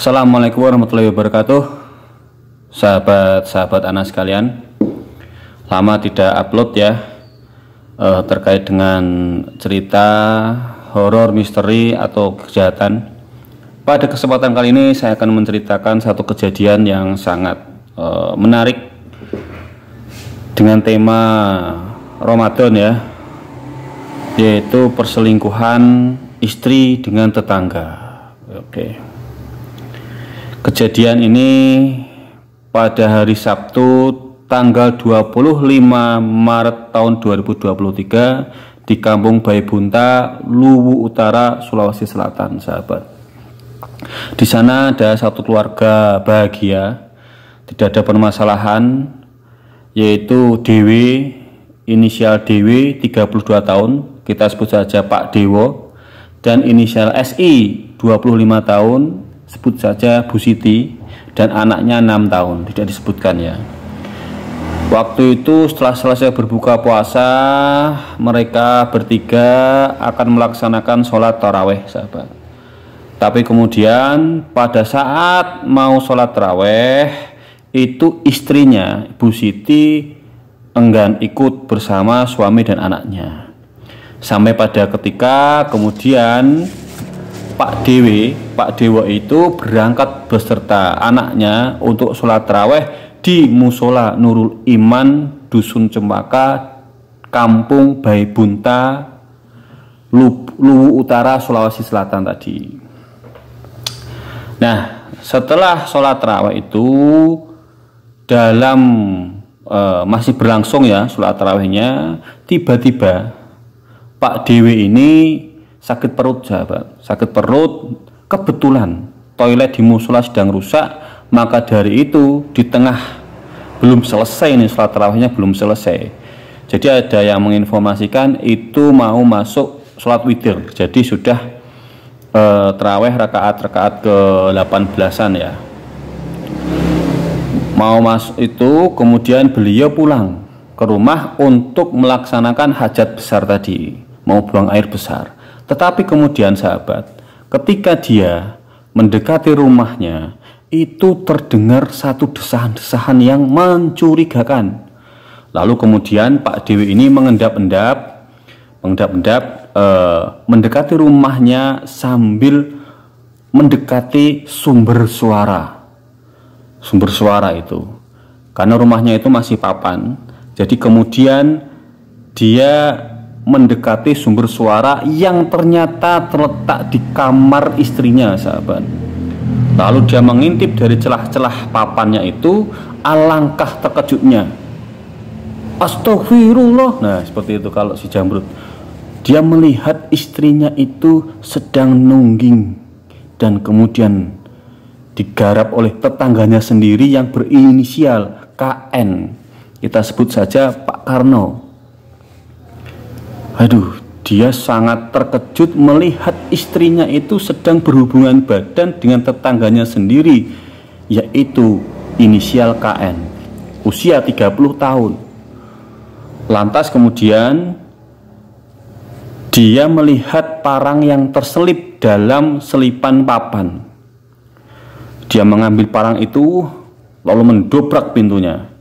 Assalamualaikum warahmatullahi wabarakatuh. Sahabat-sahabat anak sekalian, lama tidak upload ya, terkait dengan cerita horor, misteri atau kejahatan. Pada kesempatan kali ini saya akan menceritakan satu kejadian yang sangat menarik dengan tema Ramadan ya, yaitu perselingkuhan istri dengan tetangga. Oke. Kejadian ini pada hari Sabtu tanggal 25 Maret tahun 2023 di Kampung Baibunta, Luwu Utara, Sulawesi Selatan, sahabat. Di sana ada satu keluarga bahagia, tidak ada permasalahan, yaitu DW, inisial DW 32 tahun, kita sebut saja Pak Dewo, dan inisial SI 25 tahun, sebut saja Bu Siti, dan anaknya 6 tahun, tidak disebutkan ya. Waktu itu setelah selesai berbuka puasa, mereka bertiga akan melaksanakan sholat taraweh, sahabat. Tapi kemudian pada saat mau sholat taraweh itu istrinya Bu Siti enggan ikut bersama suami dan anaknya. Sampai pada ketika kemudian Pak Dewo itu berangkat beserta anaknya untuk sholat taraweh di Musola Nurul Iman, Dusun Cempaka, Kampung Baibunta, Luwu Utara, Sulawesi Selatan tadi. Nah, setelah sholat taraweh itu dalam masih berlangsung ya sholat tarawehnya, tiba-tiba Pak Dewi ini sakit perut, sahabat. Sakit perut, kebetulan toilet di musola sedang rusak, maka dari itu di tengah belum selesai ini sholat tarawihnya, belum selesai. Jadi ada yang menginformasikan itu mau masuk sholat witir. Jadi sudah tarawih rakaat ke 18-an ya. Mau masuk itu, kemudian beliau pulang ke rumah untuk melaksanakan hajat besar tadi, mau buang air besar. Tetapi kemudian sahabat, ketika dia mendekati rumahnya, itu terdengar satu desahan-desahan yang mencurigakan. Lalu kemudian Pak Dewi ini mengendap-endap mendekati rumahnya sambil mendekati sumber suara itu. Karena rumahnya itu masih papan, jadi kemudian dia mendekati sumber suara yang ternyata terletak di kamar istrinya, sahabat. Lalu dia mengintip dari celah-celah papannya itu, alangkah terkejutnya. Astagfirullah. Nah, seperti itu kalau si Jamrud. Dia melihat istrinya itu sedang nungging dan kemudian digarap oleh tetangganya sendiri yang berinisial KN. Kita sebut saja Pak Karno. Aduh, dia sangat terkejut melihat istrinya itu sedang berhubungan badan dengan tetangganya sendiri, yaitu inisial KN, usia 30 tahun. Lantas kemudian dia melihat parang yang terselip dalam selipan papan. Dia mengambil parang itu lalu mendobrak pintunya.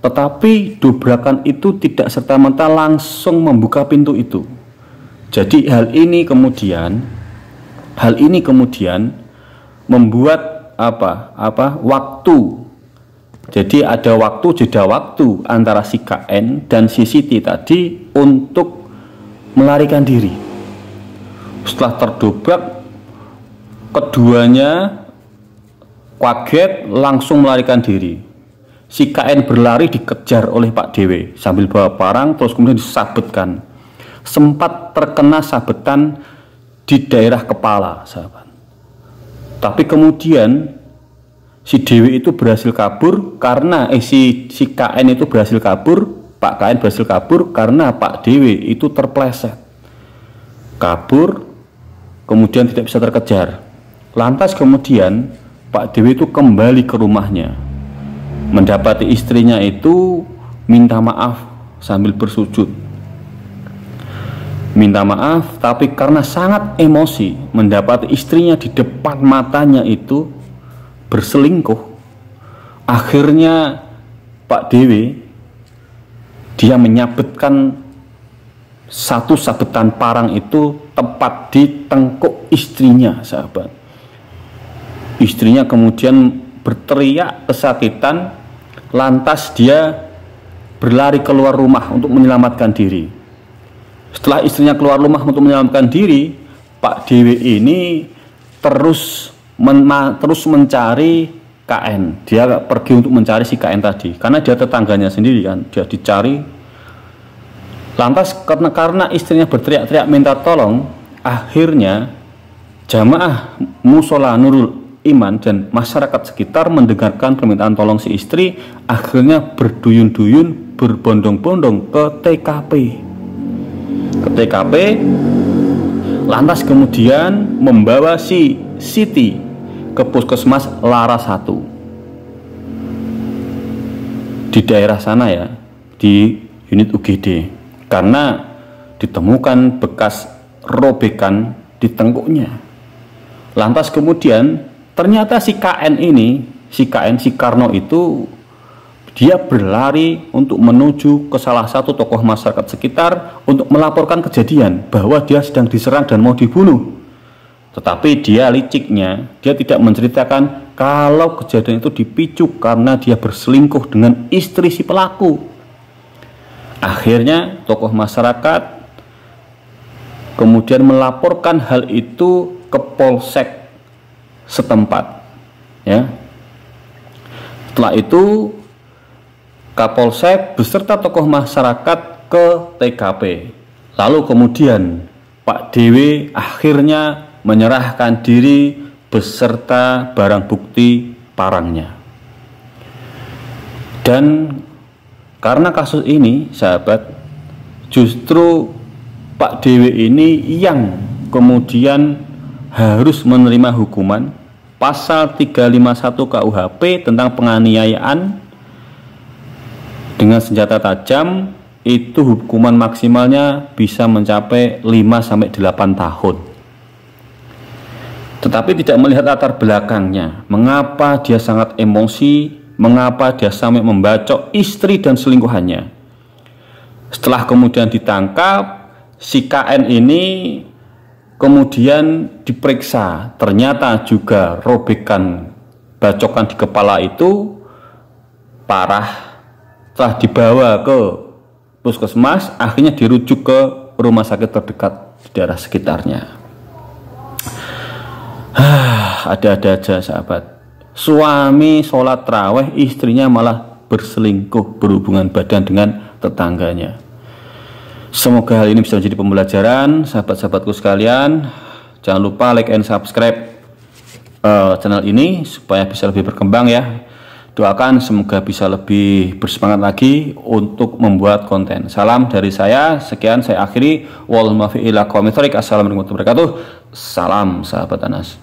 Tetapi dobrakan itu tidak serta-merta langsung membuka pintu itu. Jadi hal ini kemudian membuat waktu. Jadi ada jeda waktu antara si KN dan si Siti tadi untuk melarikan diri. Setelah terdobrak, keduanya kaget langsung melarikan diri. Si KN berlari dikejar oleh Pak Dewi sambil bawa parang, terus kemudian disabetkan. Sempat terkena sabetan di daerah kepala, sahabat. Tapi kemudian si Dewi itu berhasil kabur karena si KN itu berhasil kabur, Pak KN berhasil kabur karena Pak Dewi itu terpleset. Kabur, kemudian tidak bisa terkejar. Lantas kemudian Pak Dewi itu kembali ke rumahnya, mendapati istrinya itu minta maaf sambil bersujud. Minta maaf, tapi karena sangat emosi mendapati istrinya di depan matanya itu berselingkuh. Akhirnya Pak Dewe dia menyabetkan satu sabetan parang itu tepat di tengkuk istrinya, sahabat. Istrinya kemudian berteriak kesakitan, lantas dia berlari keluar rumah untuk menyelamatkan diri. Setelah istrinya keluar rumah untuk menyelamatkan diri, Pak Dewe ini terus mencari KN. Dia pergi untuk mencari si KN tadi, karena dia tetangganya sendiri kan, dia dicari. Lantas karena istrinya berteriak-teriak minta tolong, akhirnya jamaah musola Nurul Iman dan masyarakat sekitar mendengarkan permintaan tolong si istri, akhirnya berduyun-duyun berbondong-bondong ke TKP. Lantas kemudian membawa si Siti ke puskesmas Laras 1 di daerah sana ya, di unit UGD, karena ditemukan bekas robekan di tengkuknya. Lantas kemudian ternyata si KN ini, si Karno itu, dia berlari untuk menuju ke salah satu tokoh masyarakat sekitar untuk melaporkan kejadian bahwa dia sedang diserang dan mau dibunuh. Tetapi dia liciknya, dia tidak menceritakan kalau kejadian itu dipicu karena dia berselingkuh dengan istri si pelaku. Akhirnya tokoh masyarakat kemudian melaporkan hal itu ke Polsek setempat, ya. Setelah itu Kapolsek beserta tokoh masyarakat ke TKP. Lalu kemudian Pak Dewe akhirnya menyerahkan diri beserta barang bukti parangnya. Dan karena kasus ini, sahabat, justru Pak Dewe ini yang kemudian harus menerima hukuman pasal 351 KUHP tentang penganiayaan dengan senjata tajam. Itu hukuman maksimalnya bisa mencapai 5-8 tahun. Tetapi tidak melihat latar belakangnya, mengapa dia sangat emosi, mengapa dia sampai membacok istri dan selingkuhannya. Setelah kemudian ditangkap, si KN ini kemudian diperiksa, ternyata juga robekan bacokan di kepala itu parah. Setelah dibawa ke puskesmas, akhirnya dirujuk ke rumah sakit terdekat di daerah sekitarnya. Ada-ada aja, sahabat. Suami sholat tarawih, istrinya malah berselingkuh, berhubungan badan dengan tetangganya. Semoga hal ini bisa menjadi pembelajaran, sahabat-sahabatku sekalian. Jangan lupa like and subscribe channel ini supaya bisa lebih berkembang ya. Doakan semoga bisa lebih bersemangat lagi untuk membuat konten. Salam dari saya. Sekian saya akhiri. Assalamualaikum warahmatullahi wabarakatuh. Salam sahabat Anas.